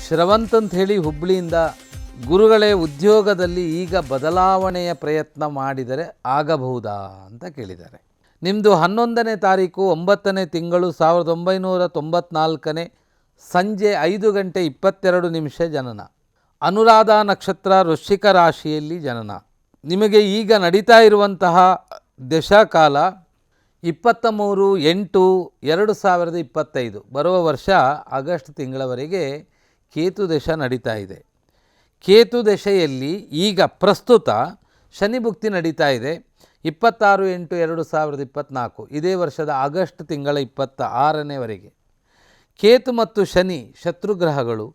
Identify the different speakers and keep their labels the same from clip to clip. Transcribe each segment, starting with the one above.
Speaker 1: ಶ್ರವಂತ್ ಅಂತ ಹೇಳಿ ಹುಬ್ಬಳ್ಳಿಯಿಂದ, ಗುರುಗಳೇ ಉದ್ಯೋಗದಲ್ಲಿ ಈಗ ಬದಲಾವಣೆಯ ಪ್ರಯತ್ನ ಮಾಡಿದರೆ ಆಗಬಹುದಾ ಅಂತ ಕೇಳಿದ್ದಾರೆ. ನಿಮ್ಮದು 11ನೇ ತಾರೀಕು 9ನೇ ತಿಂಗಳು 1994 ಸಂಜೆ 5 ಗಂಟೆ 22 ನಿಮಿಷ ಜನನ. ಅನುರಾಧ ನಕ್ಷತ್ರ, ವೃಶ್ಚಿಕ ರಾಶಿಯಲ್ಲಿ ಜನನ. ನಿಮಗೆ ಈಗ ನಡೀತಾ ಇರುವಂತಹ ದಶಾಕಾಲ 23/8/2025 ಬರುವ ವರ್ಷ ಆಗಸ್ಟ್ ತಿಂಗಳವರೆಗೆ ಕೇತು ದಶ ನಡೀತಾ ಇದೆ. ಕೇತು ದಶೆಯಲ್ಲಿ ಈಗ ಪ್ರಸ್ತುತ ಶನಿ ಭುಕ್ತಿ ನಡೀತಾ ಇದೆ 26/8/2024, ಇದೇ ವರ್ಷದ ಆಗಸ್ಟ್ ತಿಂಗಳ 26ನೇವರೆಗೆ. ಕೇತು ಮತ್ತು ಶನಿ ಶತ್ರುಗ್ರಹಗಳು.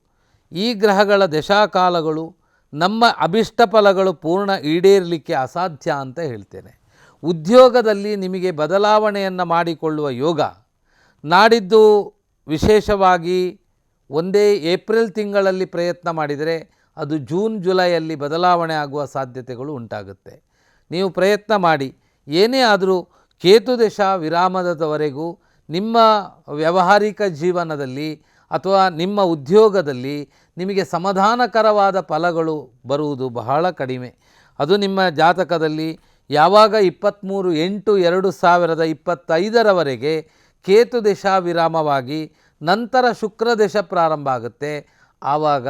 Speaker 1: ಈ ಗ್ರಹಗಳ ದಶಾಕಾಲಗಳು ನಮ್ಮ ಅಭಿಷ್ಟ ಫಲಗಳು ಪೂರ್ಣ ಈಡೇರಲಿಕ್ಕೆ ಅಸಾಧ್ಯ ಅಂತ ಹೇಳ್ತೇನೆ. ಉದ್ಯೋಗದಲ್ಲಿ ನಿಮಗೆ ಬದಲಾವಣೆಯನ್ನು ಮಾಡಿಕೊಳ್ಳುವ ಯೋಗ ನಾಡಿದ್ದು. ವಿಶೇಷವಾಗಿ ಒಂದೇ ಏಪ್ರಿಲ್ ತಿಂಗಳಲ್ಲಿ ಪ್ರಯತ್ನ ಮಾಡಿದರೆ ಅದು ಜೂನ್ ಜುಲೈಯಲ್ಲಿ ಬದಲಾವಣೆ ಆಗುವ ಸಾಧ್ಯತೆಗಳು ಉಂಟಾಗುತ್ತೆ. ನೀವು ಪ್ರಯತ್ನ ಮಾಡಿ. ಏನೇ ಆದರೂ ಕೇತು ದಶಾ ವಿರಾಮದವರೆಗೂ ನಿಮ್ಮ ವ್ಯಾವಹಾರಿಕ ಜೀವನದಲ್ಲಿ ಅಥವಾ ನಿಮ್ಮ ಉದ್ಯೋಗದಲ್ಲಿ ನಿಮಗೆ ಸಮಾಧಾನಕರವಾದ ಫಲಗಳು ಬರುವುದು ಬಹಳ ಕಡಿಮೆ. ಅದು ನಿಮ್ಮ ಜಾತಕದಲ್ಲಿ ಯಾವಾಗ 23/8/2025 ಕೇತು ದಶಾ ವಿರಾಮವಾಗಿ ನಂತರ ಶುಕ್ರ ದಶ ಪ್ರಾರಂಭ ಆಗುತ್ತೆ. ಆವಾಗ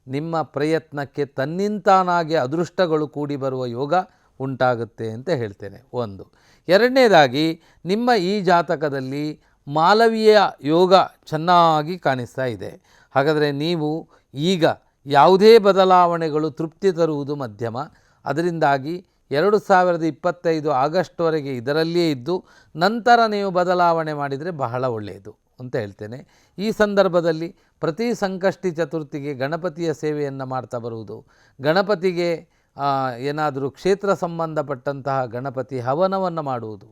Speaker 1: ನಿಮ್ಮ ಪ್ರಯತ್ನಕ್ಕೆ ತನ್ನಿಂತಾನಾಗಿ ಅದೃಷ್ಟಗಳು ಕೂಡಿ ಬರುವ ಯೋಗ ಉಂಟಾಗುತ್ತೆ ಅಂತ ಹೇಳ್ತೇನೆ. ಒಂದು. ಎರಡನೇದಾಗಿ ನಿಮ್ಮ ಈ ಜಾತಕದಲ್ಲಿ ಮಾಲವೀಯ ಯೋಗ ಚೆನ್ನಾಗಿ ಕಾಣಿಸ್ತಾ ಇದೆ. ಹಾಗಾದರೆ ನೀವು ಈಗ ಯಾವುದೇ ಬದಲಾವಣೆಗಳು ತೃಪ್ತಿ ತರುವುದು ಮಧ್ಯಮ. ಅದರಿಂದಾಗಿ 2025 ಆಗಸ್ಟ್ವರೆಗೆ ಇದರಲ್ಲಿಯೇ ಇದ್ದು ನಂತರ ನೀವು ಬದಲಾವಣೆ ಮಾಡಿದರೆ ಬಹಳ ಒಳ್ಳೆಯದು ಅಂತ ಹೇಳ್ತೇನೆ. ಈ ಸಂದರ್ಭದಲ್ಲಿ ಪ್ರತಿ ಸಂಕಷ್ಟಿ ಚತುರ್ಥಿಗೆ ಗಣಪತಿಯ ಸೇವೆಯನ್ನು ಮಾಡ್ತಾ ಬರುವುದು, ಗಣಪತಿಗೆ ಏನಾದರೂ ಕ್ಷೇತ್ರ ಸಂಬಂಧಪಟ್ಟಂತಹ ಗಣಪತಿ ಹವನವನ್ನು ಮಾಡುವುದು,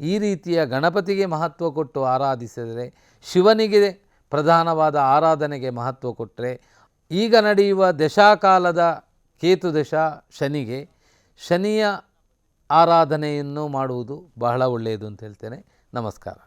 Speaker 1: ಈ ರೀತಿಯ ಗಣಪತಿಗೆ ಮಹತ್ವ ಕೊಟ್ಟು ಆರಾಧಿಸಿದರೆ, ಶಿವನಿಗೆ ಪ್ರಧಾನವಾದ ಆರಾಧನೆಗೆ ಮಹತ್ವ ಕೊಟ್ಟರೆ, ಈಗ ನಡೆಯುವ ದಶಾಕಾಲದ ಕೇತು ದಶ ಶನಿಗೆ ಶನಿಯ ಆರಾಧನೆಯನ್ನು ಮಾಡುವುದು ಬಹಳ ಒಳ್ಳೆಯದು ಅಂತ ಹೇಳ್ತೇನೆ. ನಮಸ್ಕಾರ.